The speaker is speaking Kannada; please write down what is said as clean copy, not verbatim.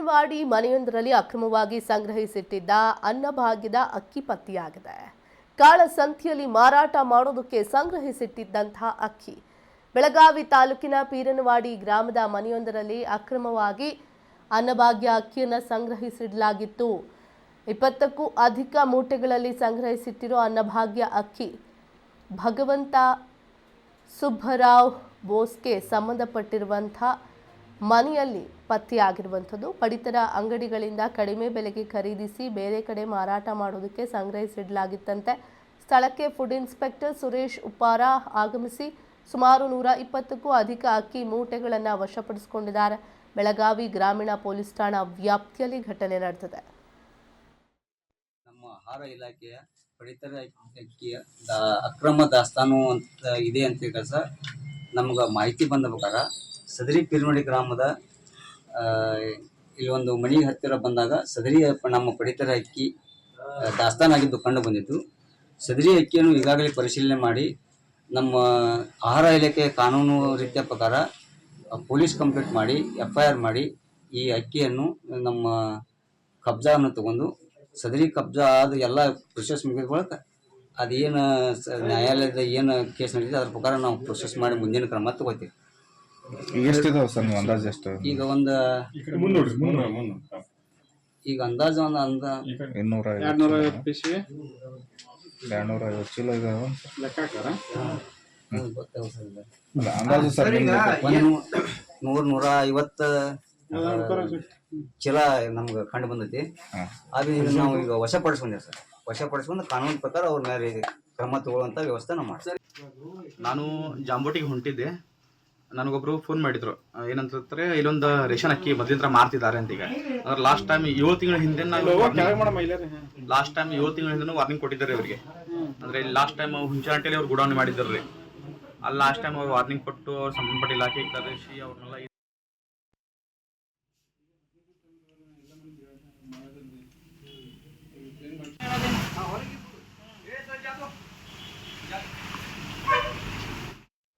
ಪೀರನವಾಡಿ ಮನೆಯೊಂದರಲ್ಲಿ ಅಕ್ರಮವಾಗಿ ಸಂಗ್ರಹಿಸಿಟ್ಟಿದ್ದ ಅನ್ನಭಾಗ್ಯದ ಅಕ್ಕಿ ಪತ್ತೆಯಾಗಿದೆ. ಕಾಳಸಂತೆಯಲ್ಲಿ ಮಾರಾಟ ಮಾಡೋದಕ್ಕೆ ಸಂಗ್ರಹಿಸಿಟ್ಟಿದ್ದಂತಹ ಅಕ್ಕಿ ಬೆಳಗಾವಿ ತಾಲೂಕಿನ ಪೀರನವಾಡಿ ಗ್ರಾಮದ ಮನೆಯೊಂದರಲ್ಲಿ ಅಕ್ರಮವಾಗಿ ಅನ್ನಭಾಗ್ಯ ಅಕ್ಕಿಯನ್ನು ಸಂಗ್ರಹಿಸಿಡಲಾಗಿತ್ತು. 20ಕ್ಕೂ ಅಧಿಕ ಮೂಟೆಗಳಲ್ಲಿ ಸಂಗ್ರಹಿಸಿಟ್ಟಿರೋ ಅನ್ನಭಾಗ್ಯ ಅಕ್ಕಿ ಭಗವಂತ ಸುಬ್ಬರಾವ್ ಬೋಸ್ಗೆ ಸಂಬಂಧಪಟ್ಟಿರುವಂಥ ಮನೆಯಲ್ಲಿ ಪತ್ತೆಯಾಗಿರುವಂಥದ್ದು. ಪಡಿತರ ಅಂಗಡಿಗಳಿಂದ ಕಡಿಮೆ ಬೆಲೆಗೆ ಖರೀದಿಸಿ ಬೇರೆ ಕಡೆ ಮಾರಾಟ ಮಾಡೋದಕ್ಕೆ ಸಂಗ್ರಹಿಸಿಡಲಾಗಿತ್ತಂತೆ. ಸ್ಥಳಕ್ಕೆ ಫುಡ್ ಇನ್ಸ್ಪೆಕ್ಟರ್ ಸುರೇಶ್ ಉಪ್ಪಾರ ಆಗಮಿಸಿ ಸುಮಾರು 120ಕ್ಕೂ ಅಧಿಕ ಅಕ್ಕಿ ಮೂಟೆಗಳನ್ನು ವಶಪಡಿಸಿಕೊಂಡಿದ್ದಾರೆ. ಬೆಳಗಾವಿ ಗ್ರಾಮೀಣ ಪೊಲೀಸ್ ಠಾಣಾ ವ್ಯಾಪ್ತಿಯಲ್ಲಿ ಘಟನೆ ನಡೆದಿದೆ. ನಮ್ಮ ಆಹಾರ ಇಲಾಖೆಯ ಪಡಿತರ ಅಕ್ಕಿಯ ಅಕ್ರಮ ದಾಸ್ತಾನು ಅಂತ ಇದೆ ಅಂತ ಸರ್ ನಮ್ಗೆ ಮಾಹಿತಿ ಬಂದ ಪ್ರಕಾರ ಸದರಿ ಪೀರನವಾಡಿ ಗ್ರಾಮದ ಇಲ್ಲಿ ಒಂದು ಮನೆ ಹತ್ತಿರ ಬಂದಾಗ ಸದರಿ ನಮ್ಮ ಪಡಿತರ ಅಕ್ಕಿ ದಾಸ್ತಾನಾಗಿದ್ದು ಕಂಡು ಬಂದಿತ್ತು. ಸದರಿ ಅಕ್ಕಿಯನ್ನು ಈಗಾಗಲೇ ಪರಿಶೀಲನೆ ಮಾಡಿ ನಮ್ಮ ಆಹಾರ ಇಲಾಖೆಯ ಕಾನೂನು ರೀತಿಯ ಪ್ರಕಾರ ಪೊಲೀಸ್ ಕಂಪ್ಲೇಂಟ್ ಮಾಡಿ FIR ಮಾಡಿ ಈ ಅಕ್ಕಿಯನ್ನು ನಮ್ಮ ಕಬ್ಜಾವನ್ನು ತಗೊಂಡು ಸದರಿ ಕಬ್ಜಾ ಆದ ಎಲ್ಲ ಪ್ರೊಸೆಸ್ ಮುಗಿದ ಬಳಿಕ ಅದೇನು ನ್ಯಾಯಾಲಯದ ಏನು ಕೇಸ್ ನಡೀತಿದೆ ಅದ್ರ ಪ್ರಕಾರ ನಾವು ಪ್ರೊಸೆಸ್ ಮಾಡಿ ಮುಂದಿನ ಕ್ರಮ ತಗೋತೀವಿ. ಈಗ ಒಂದು ಈಗ ಅಂದಾಜು ಒಂದು 250 ಚೀಲ ಇದಾವೆ ಒಂದು 100-150 ಚೀಲ ನಮ್ಗೆ ಕಂಡು ಬಂದೈತಿ. ಅದು ನಾವು ಈಗ ವಶಪಡಿಸ್ಕೊಂಡೇವೆ ಸರ್. ವಶಪಡಿಸ್ಕೊಂಡು ಕಾನೂನು ಪ್ರಕಾರ ಅವ್ರ ಮೇಲೆ ಕ್ರಮ ತಗೊಳ್ಳುವಂಥ ವ್ಯವಸ್ಥೆ ನಾವು ಮಾಡ್ತೀವಿ. ನಾನು ಜಾಂಬೋಟಿಗೆ ಹೊಂಟಿದ್ದೆ. ನನಗೊಬ್ರು ಫೋನ್ ಮಾಡಿದ್ರು, ಏನಂತಾರೆ ಇಲ್ಲೊಂದು ರೇಷನ್ ಅಕ್ಕಿ ಮೊದಲಿಂದ ಮಾರ್ತಿದ್ದಾರೆ ಅಂತ. ಈಗ ಅಂದ್ರೆ ಲಾಸ್ಟ್ ಟೈಮ್ 7 ತಿಂಗಳ ಹಿಂದೆ ವಾರ್ನಿಂಗ್ ಕೊಟ್ಟಿದ್ದಾರೆ ಇವರಿಗೆ. ಅಂದ್ರೆ ಲಾಸ್ಟ್ ಟೈಮ್ ಹುಂಚಾಂಟೆಲಿ ಅವ್ರು ಗುಡಾವಣೆ ಮಾಡಿದ್ದಾರೆ. ಅಲ್ಲಿ ಲಾಸ್ಟ್ ಟೈಮ್ ಅವ್ರು ವಾರ್ನಿಂಗ್ ಕೊಟ್ಟು ಅವ್ರು ಸಂಬಂಧಪಟ್ಟ ಇಲಾಖೆ ಕರೆಸಿ ಅವ್ರನ್ನೆಲ್ಲ